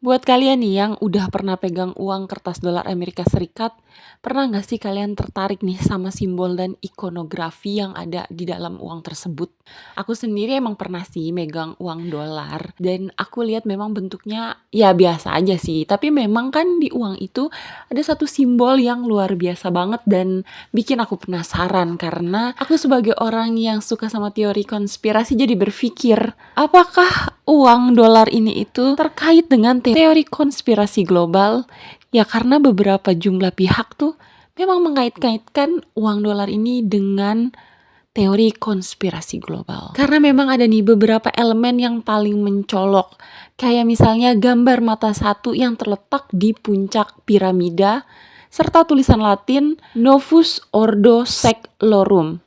Buat kalian nih yang udah pernah pegang uang kertas dolar Amerika Serikat, pernah nggak sih kalian tertarik nih sama simbol dan ikonografi yang ada di dalam uang tersebut? Aku sendiri emang pernah sih megang uang dolar dan aku lihat memang bentuknya ya biasa aja sih. Tapi memang kan di uang itu ada satu simbol yang luar biasa banget dan bikin aku penasaran karena aku sebagai orang yang suka sama teori konspirasi jadi berpikir, apakah uang dolar ini itu terkait dengan teori konspirasi global? Ya karena beberapa jumlah pihak tuh memang mengait-kaitkan uang dolar ini dengan teori konspirasi global. Karena memang ada nih beberapa elemen yang paling mencolok. Kayak misalnya gambar mata satu yang terletak di puncak piramida serta tulisan Latin Novus Ordo Seclorum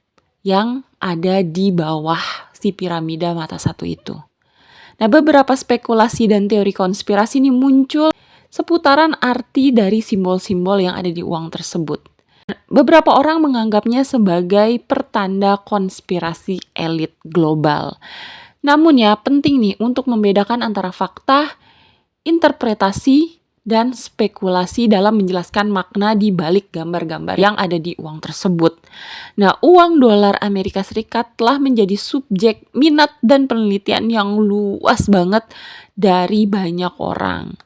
yang ada di bawah si piramida mata satu itu. Nah, beberapa spekulasi dan teori konspirasi ini muncul seputaran arti dari simbol-simbol yang ada di uang tersebut. Beberapa orang menganggapnya sebagai pertanda konspirasi elit global. Namun ya, penting nih untuk membedakan antara fakta, interpretasi, dan spekulasi dalam menjelaskan makna di balik gambar-gambar yang ada di uang tersebut. Nah, uang dolar Amerika Serikat telah menjadi subjek minat dan penelitian yang luas banget dari banyak orang.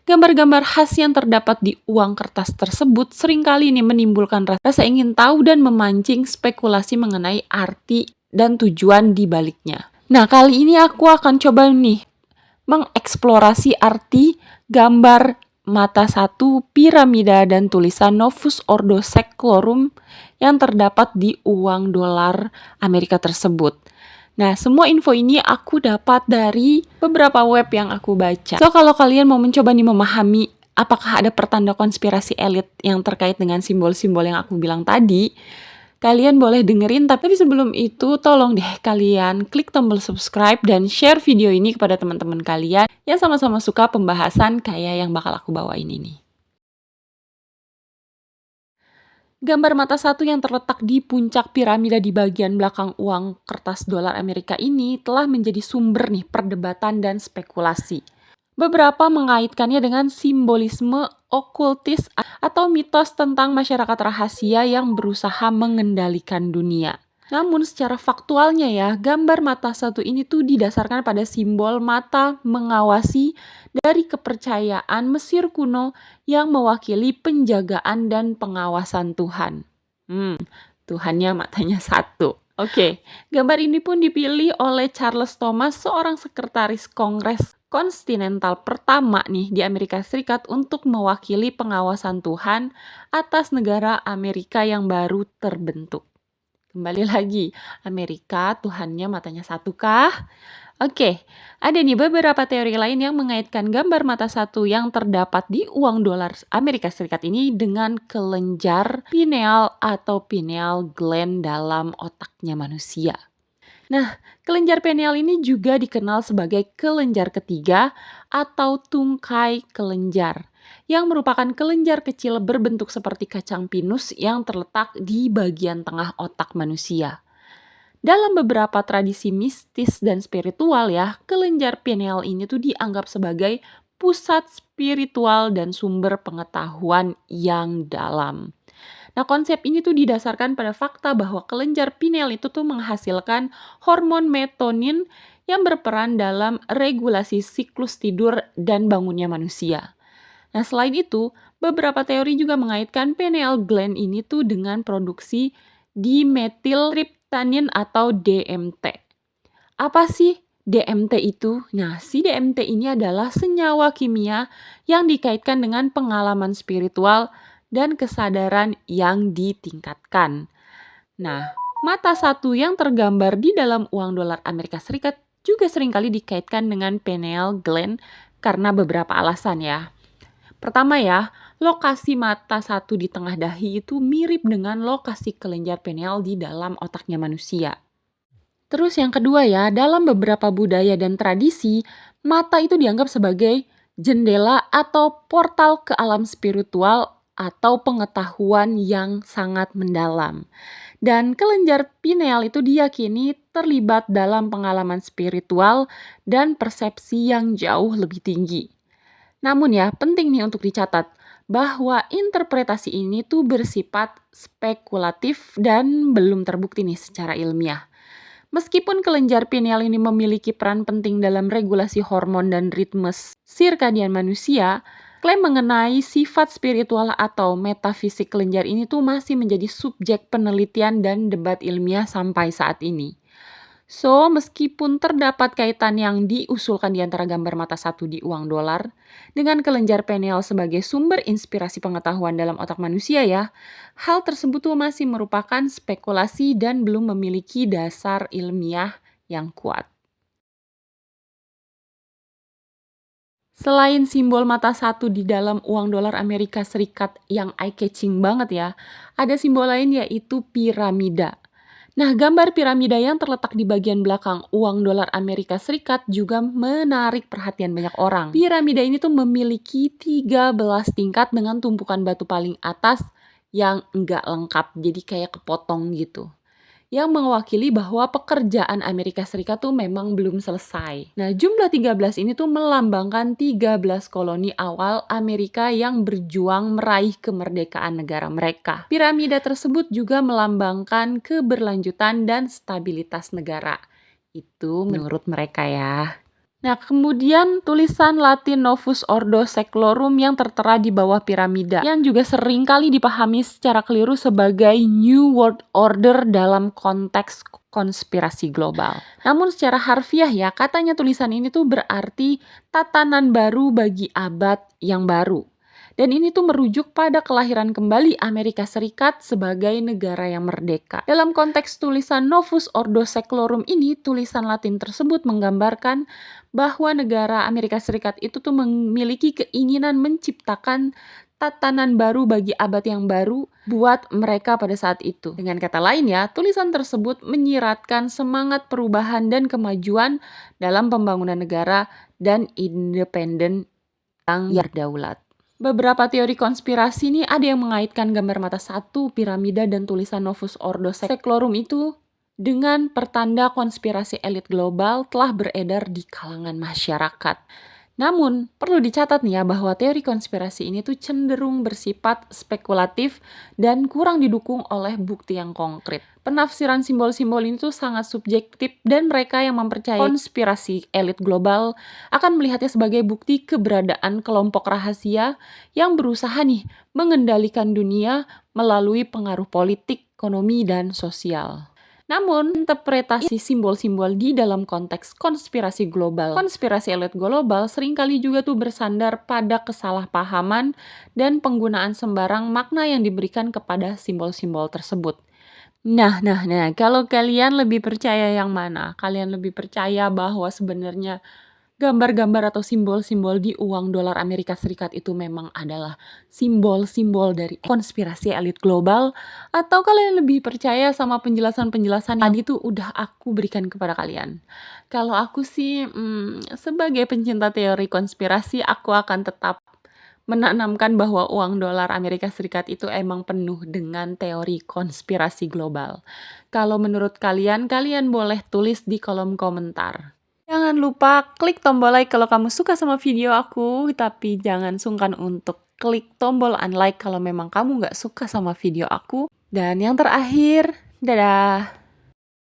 Gambar-gambar khas yang terdapat di uang kertas tersebut seringkali ini menimbulkan rasa ingin tahu dan memancing spekulasi mengenai arti dan tujuan di baliknya. Nah, kali ini aku akan coba nih mengeksplorasi arti gambar mata satu piramida dan tulisan Novus Ordo Seclorum yang terdapat di uang dolar Amerika tersebut. Nah, semua info ini aku dapat dari beberapa web yang aku baca. So, kalau kalian mau mencoba nih memahami apakah ada pertanda konspirasi elit yang terkait dengan simbol-simbol yang aku bilang tadi, kalian boleh dengerin, tapi sebelum itu tolong deh kalian klik tombol subscribe dan share video ini kepada teman-teman kalian yang sama-sama suka pembahasan kayak yang bakal aku bawain ini. Gambar mata satu yang terletak di puncak piramida di bagian belakang uang kertas dolar Amerika ini telah menjadi sumber nih perdebatan dan spekulasi. Beberapa mengaitkannya dengan simbolisme okultis atau mitos tentang masyarakat rahasia yang berusaha mengendalikan dunia. Namun secara faktualnya ya, gambar mata satu ini tuh didasarkan pada simbol mata mengawasi dari kepercayaan Mesir kuno yang mewakili penjagaan dan pengawasan Tuhan. Tuhannya matanya satu. Oke, gambar ini pun dipilih oleh Charles Thomas, seorang sekretaris Kongres Kontinental pertama nih di Amerika Serikat untuk mewakili pengawasan Tuhan atas negara Amerika yang baru terbentuk. Kembali lagi, Amerika Tuhannya matanya satu kah? Oke, ada nih beberapa teori lain yang mengaitkan gambar mata satu yang terdapat di uang dolar Amerika Serikat ini dengan kelenjar pineal atau pineal gland dalam otaknya manusia. Nah, kelenjar pineal ini juga dikenal sebagai kelenjar ketiga atau tungkai kelenjar, yang merupakan kelenjar kecil berbentuk seperti kacang pinus yang terletak di bagian tengah otak manusia. Dalam beberapa tradisi mistis dan spiritual ya, kelenjar pineal ini tuh dianggap sebagai pusat spiritual dan sumber pengetahuan yang dalam. Nah, konsep ini tuh didasarkan pada fakta bahwa kelenjar pineal itu tuh menghasilkan hormon melatonin yang berperan dalam regulasi siklus tidur dan bangunnya manusia. Nah, selain itu, beberapa teori juga mengaitkan pineal gland ini tuh dengan produksi dimethyltryptanin atau DMT. Apa sih DMT itu? Nah, si DMT ini adalah senyawa kimia yang dikaitkan dengan pengalaman spiritual dan kesadaran yang ditingkatkan. Nah, mata satu yang tergambar di dalam uang dolar Amerika Serikat juga seringkali dikaitkan dengan pineal gland karena beberapa alasan ya. Pertama ya, lokasi mata satu di tengah dahi itu mirip dengan lokasi kelenjar pineal di dalam otaknya manusia. Terus yang kedua ya, dalam beberapa budaya dan tradisi, mata itu dianggap sebagai jendela atau portal ke alam spiritual atau pengetahuan yang sangat mendalam. Dan kelenjar pineal itu diyakini terlibat dalam pengalaman spiritual dan persepsi yang jauh lebih tinggi. Namun ya, penting nih untuk dicatat bahwa interpretasi ini tuh bersifat spekulatif dan belum terbukti nih secara ilmiah. Meskipun kelenjar pineal ini memiliki peran penting dalam regulasi hormon dan ritme sirkadian manusia, klaim mengenai sifat spiritual atau metafisik kelenjar ini tuh masih menjadi subjek penelitian dan debat ilmiah sampai saat ini. So, meskipun terdapat kaitan yang diusulkan di antara gambar mata satu di uang dolar dengan kelenjar pineal sebagai sumber inspirasi pengetahuan dalam otak manusia ya, hal tersebut tuh masih merupakan spekulasi dan belum memiliki dasar ilmiah yang kuat. Selain simbol mata satu di dalam uang dolar Amerika Serikat yang eye-catching banget ya, ada simbol lain yaitu piramida. Nah, gambar piramida yang terletak di bagian belakang uang dolar Amerika Serikat juga menarik perhatian banyak orang. Piramida ini tuh memiliki 13 tingkat dengan tumpukan batu paling atas yang enggak lengkap, jadi kayak kepotong gitu, yang mewakili bahwa pekerjaan Amerika Serikat tuh memang belum selesai. Nah, jumlah 13 ini tuh melambangkan 13 koloni awal Amerika yang berjuang meraih kemerdekaan negara mereka. Piramida tersebut juga melambangkan keberlanjutan dan stabilitas negara. Itu menurut mereka ya. Nah, kemudian tulisan Latin Novus Ordo Seclorum yang tertera di bawah piramida, yang juga sering kali dipahami secara keliru sebagai New World Order dalam konteks konspirasi global. Namun secara harfiah ya, katanya tulisan ini tuh berarti tatanan baru bagi abad yang baru. Dan ini tuh merujuk pada kelahiran kembali Amerika Serikat sebagai negara yang merdeka. Dalam konteks tulisan Novus Ordo Seclorum ini, tulisan Latin tersebut menggambarkan bahwa negara Amerika Serikat itu tuh memiliki keinginan menciptakan tatanan baru bagi abad yang baru buat mereka pada saat itu. Dengan kata lain ya, tulisan tersebut menyiratkan semangat perubahan dan kemajuan dalam pembangunan negara dan independen yang berdaulat. Beberapa teori konspirasi nih ada yang mengaitkan gambar mata satu, piramida, dan tulisan Novus Ordo Seclorum itu dengan pertanda konspirasi elit global telah beredar di kalangan masyarakat. Namun, perlu dicatat nih ya bahwa teori konspirasi ini tuh cenderung bersifat spekulatif dan kurang didukung oleh bukti yang konkret. Penafsiran simbol-simbol ini tuh sangat subjektif dan mereka yang mempercayai konspirasi elit global akan melihatnya sebagai bukti keberadaan kelompok rahasia yang berusaha nih mengendalikan dunia melalui pengaruh politik, ekonomi, dan sosial. Namun, interpretasi simbol-simbol di dalam konteks konspirasi global, konspirasi elit global seringkali juga tuh bersandar pada kesalahpahaman dan penggunaan sembarang makna yang diberikan kepada simbol-simbol tersebut. Nah, kalau kalian lebih percaya yang mana? Kalian lebih percaya bahwa sebenarnya gambar-gambar atau simbol-simbol di uang dolar Amerika Serikat itu memang adalah simbol-simbol dari konspirasi elit global, atau kalian lebih percaya sama penjelasan-penjelasan yang tadi tuh udah aku berikan kepada kalian? Kalau aku sih, sebagai pencinta teori konspirasi, aku akan tetap menanamkan bahwa uang dolar Amerika Serikat itu emang penuh dengan teori konspirasi global. Kalau menurut kalian, kalian boleh tulis di kolom komentar. Jangan lupa klik tombol like kalau kamu suka sama video aku, tapi jangan sungkan untuk klik tombol unlike kalau memang kamu nggak suka sama video aku. Dan yang terakhir, dadah!